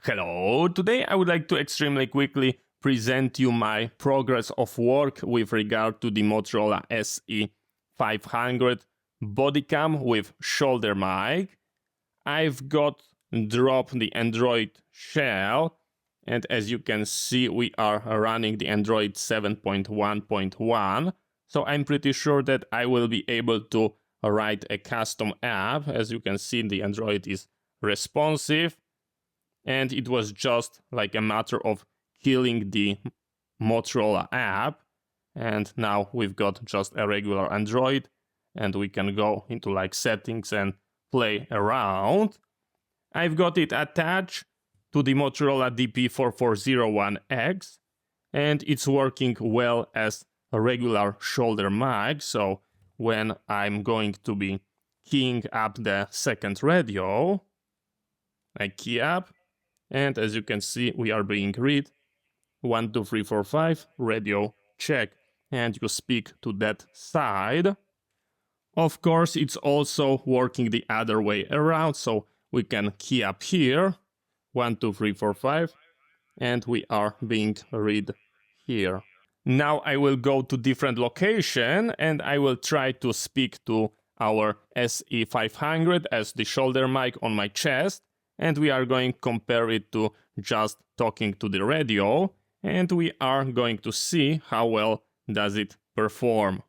Hello, today I would like to extremely quickly present you my progress of work with regard to the Motorola SI500 bodycam with shoulder mic. I've got dropped the Android shell, and as you can see we are running the Android 7.1.1, so I'm pretty sure that I will be able to write a custom app. As you can see, the Android is responsive. And it was just like a matter of killing the Motorola app. And now we've got just a regular Android and we can go into like settings and play around. I've got it attached to the Motorola DP4401ex and it's working well as a regular shoulder mic. So when I'm going to be keying up the second radio, I key up. And as you can see, we are being read 1, 2, 3, 4, 5, radio check, and you speak to that side. Of course, it's also working the other way around, so we can key up here 1, 2, 3, 4, 5, and we are being read here. Now I will go to different location and I will try to speak to our SI500 as the shoulder mic on my chest. And we are going to compare it to just talking to the radio, and we are going to see how well does it perform.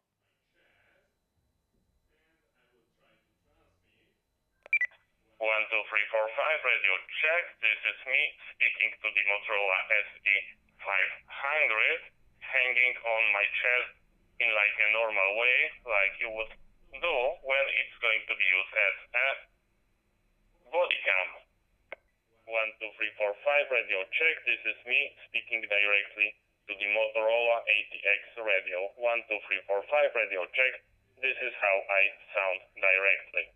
1, 2, 3, 4, 5, radio check. This is me speaking to the Motorola SI500, hanging on my chest in like a normal way, like you would do when it's going to be used as a bodycam. 1, 2, 3, 4, 5, radio check. This is me speaking directly to the Motorola ATX radio. 1, 2, 3, 4, 5, radio check. This is how I sound directly.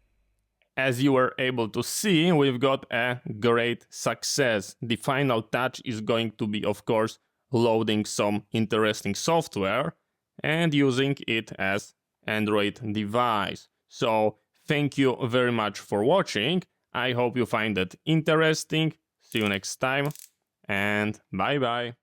As you were able to see, we've got a great success. The final touch is going to be, of course, loading some interesting software and using it as Android device. So thank you very much for watching. I hope you find it interesting. See you next time and bye bye.